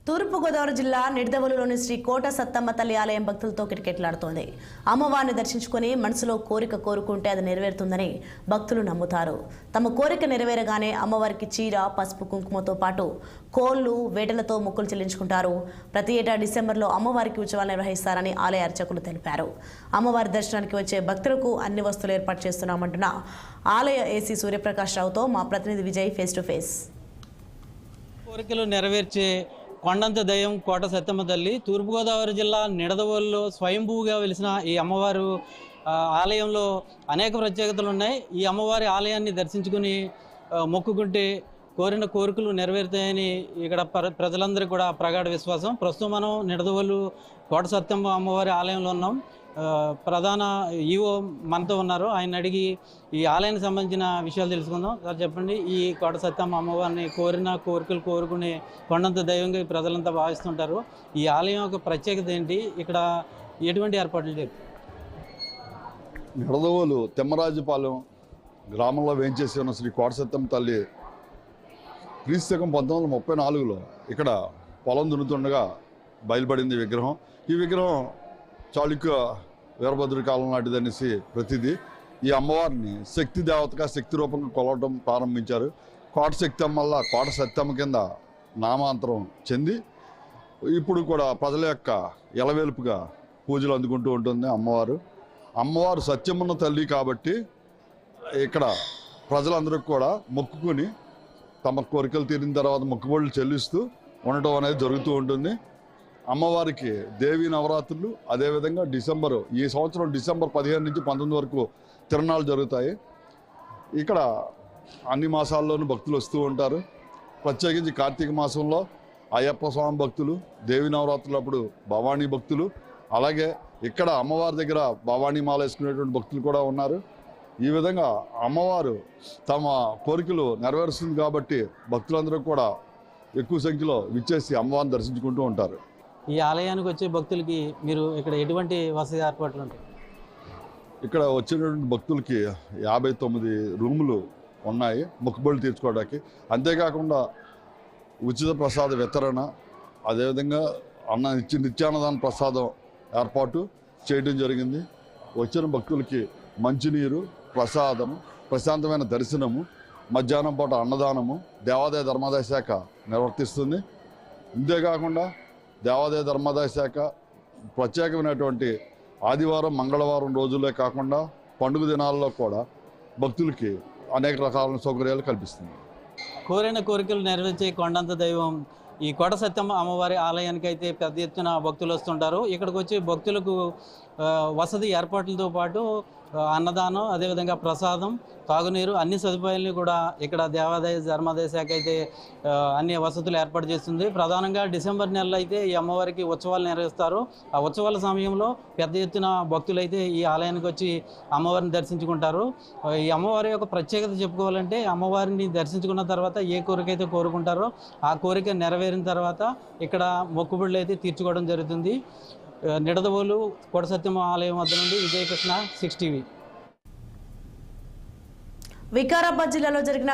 తూర్పుగోదావరి జిల్లా నిడదవోలులోని శ్రీ కోట సత్తమ్మ తల్లి ఆలయం భక్తులతో కిటకిటలాడుతోంది. అమ్మవారిని దర్శించుకుని మనసులో కోరిక కోరుకుంటే అది నెరవేరుతుందని భక్తులు నమ్ముతారు. తమ కోరిక నెరవేరగానే అమ్మవారికి చీర, పసుపు, కుంకుమతో పాటు కోళ్లు, వేటలతో మొక్కులు చెల్లించుకుంటారు. ప్రతి ఏటా డిసెంబర్లో అమ్మవారికి ఉత్సవాలు నిర్వహిస్తారని ఆలయ అర్చకులు తెలిపారు. అమ్మవారి దర్శనానికి వచ్చే భక్తులకు అన్ని వస్తువులు ఏర్పాటు చేస్తున్నామంటున్న ఆలయ ఏసీ సూర్యప్రకాష్ రావుతో మా ప్రతినిధి విజయ్ ఫేస్ టు ఫేస్. కోరికలు నెరవేర్చే కొండంత దయ్యం కోట సత్తమ్మ తల్లి తూర్పుగోదావరి జిల్లా నిడదవోలులో స్వయంభూగా వెలిసిన ఈ అమ్మవారు ఆలయంలో అనేక ప్రత్యేకతలు ఉన్నాయి. ఈ అమ్మవారి ఆలయాన్ని దర్శించుకుని మొక్కుకుంటే కోరిన కోరికలు నెరవేరుతాయని ఇక్కడ ప్రజలందరికీ కూడా ప్రగాఢ విశ్వాసం. ప్రస్తుతం మనం నిడదవోలు కోట సత్తమ్మ అమ్మవారి ఆలయంలో ఉన్నాం. ప్రధాన ఈవో మనతో ఉన్నారు. ఆయన అడిగి ఈ ఆలయానికి సంబంధించిన విషయాలు తెలుసుకుందాం. సార్ చెప్పండి, ఈ కోట సత్తమ్మ అమ్మవారిని కోరిన కోరికలు కోరుకునే కొండంత దైవంగా ప్రజలంతా భావిస్తుంటారు. ఈ ఆలయం యొక్క ప్రత్యేకత ఏంటి? ఇక్కడ ఎటువంటి ఏర్పాట్లు చేస్తారు? నిడదవోలు తెమ్మరాజుపాలెం గ్రామంలో వేంచేసి ఉన్న శ్రీ కోట సత్తమ్మ తల్లి క్రీస్తుకం 1934లో ఇక్కడ పొలం దున్నుతుండగా బయలుపడింది విగ్రహం. ఈ విగ్రహం చాళుక్య వీరభద్రుడి కాలం నాటిదనేసి ప్రతిదీ. ఈ అమ్మవారిని శక్తి దేవతగా శక్తి రూపంగా కొలవడం ప్రారంభించారు. కోట శక్తమ్మ వల్ల కోట సత్తమ్మ కింద నామాంతరం చెంది ఇప్పుడు కూడా ప్రజల యొక్క ఎలవేల్పుగా పూజలు అందుకుంటూ ఉంటుంది అమ్మవారు. అమ్మవారు సత్యమున్న తల్లి కాబట్టి ఇక్కడ ప్రజలందరికీ కూడా మొక్కుకుని తమ కోరికలు తీరిన తర్వాత మొక్కుబడులు చెల్లిస్తూ ఉండటం అనేది జరుగుతూ ఉంటుంది. అమ్మవారికి దేవీ నవరాత్రులు, అదేవిధంగా ఈ సంవత్సరం డిసెంబర్ 15 నుంచి 19 వరకు తిరునాళ్ళు జరుగుతాయి. ఇక్కడ అన్ని మాసాల్లోనూ భక్తులు వస్తూ ఉంటారు. ప్రత్యేకించి కార్తీక మాసంలో అయ్యప్ప స్వామి భక్తులు, దేవీ నవరాత్రులు అప్పుడు భవానీ భక్తులు, అలాగే ఇక్కడ అమ్మవారి దగ్గర భవానీ మాల వేసుకునేటువంటి భక్తులు కూడా ఉన్నారు. ఈ విధంగా అమ్మవారు తమ కోరికలు నెరవేరుస్తుంది కాబట్టి భక్తులందరూ కూడా ఎక్కువ సంఖ్యలో విచ్చేసి అమ్మవారిని దర్శించుకుంటూ ఉంటారు. ఈ ఆలయానికి వచ్చే భక్తులకి మీరు ఇక్కడ ఎటువంటి వసతి ఏర్పాట్లు ఉంటాయి? ఇక్కడ వచ్చినటువంటి భక్తులకి 59 రూములు ఉన్నాయి మొక్కుబడులు తీర్చుకోవడానికి. అంతేకాకుండా ఉచిత ప్రసాద వితరణ, అదేవిధంగా నిత్యాన్నదాన ప్రసాదం ఏర్పాటు చేయడం జరిగింది. వచ్చిన భక్తులకి మంచినీరు, ప్రసాదము, ప్రశాంతమైన దర్శనము, మధ్యాహ్నం పూట అన్నదానము దేవాదాయ ధర్మాదాయ శాఖ నిర్వర్తిస్తుంది. ఇంతేకాకుండా దేవాదాయ ధర్మాదాయ శాఖ ప్రత్యేకమైనటువంటి ఆదివారం, మంగళవారం రోజులే కాకుండా పండుగ దినాల్లో కూడా భక్తులకి అనేక రకాల సౌకర్యాలు కల్పిస్తుంది. కోరిన కోరికలు నెరవేర్చే కొండంత దైవం ఈ కోట సత్తమ్మ అమ్మవారి ఆలయానికి అయితే పెద్ద ఎత్తున భక్తులు వస్తుంటారు. ఇక్కడికి వచ్చే భక్తులకు వసతి ఏర్పాట్లతో పాటు అన్నదానం, అదేవిధంగా ప్రసాదం, తాగునీరు, అన్ని సదుపాయాలని కూడా ఇక్కడ దేవాదాయ ధర్మాదాయ శాఖ అయితే అన్ని వసతులు ఏర్పాటు చేస్తుంది. ప్రధానంగా డిసెంబర్ నెలలో అయితే ఈ అమ్మవారికి ఉత్సవాలు నిర్వహిస్తారు. ఆ ఉత్సవాల సమయంలో పెద్ద ఎత్తున భక్తులు అయితే ఈ ఆలయానికి వచ్చి అమ్మవారిని దర్శించుకుంటారు. ఈ అమ్మవారి యొక్క ప్రత్యేకత చెప్పుకోవాలంటే, అమ్మవారిని దర్శించుకున్న తర్వాత ఏ కోరిక అయితే కోరుకుంటారో ఆ కోరిక నెరవేరిన తర్వాత ఇక్కడ మొక్కుబడులు అయితే తీర్చుకోవడం జరుగుతుంది. నిడదవోలు కోట సత్తమ్మ ఆలయం వద్ద నుండి విజయకృష్ణ, 6 టీవీ. వికారాబాద్ జిల్లాలో జరిగిన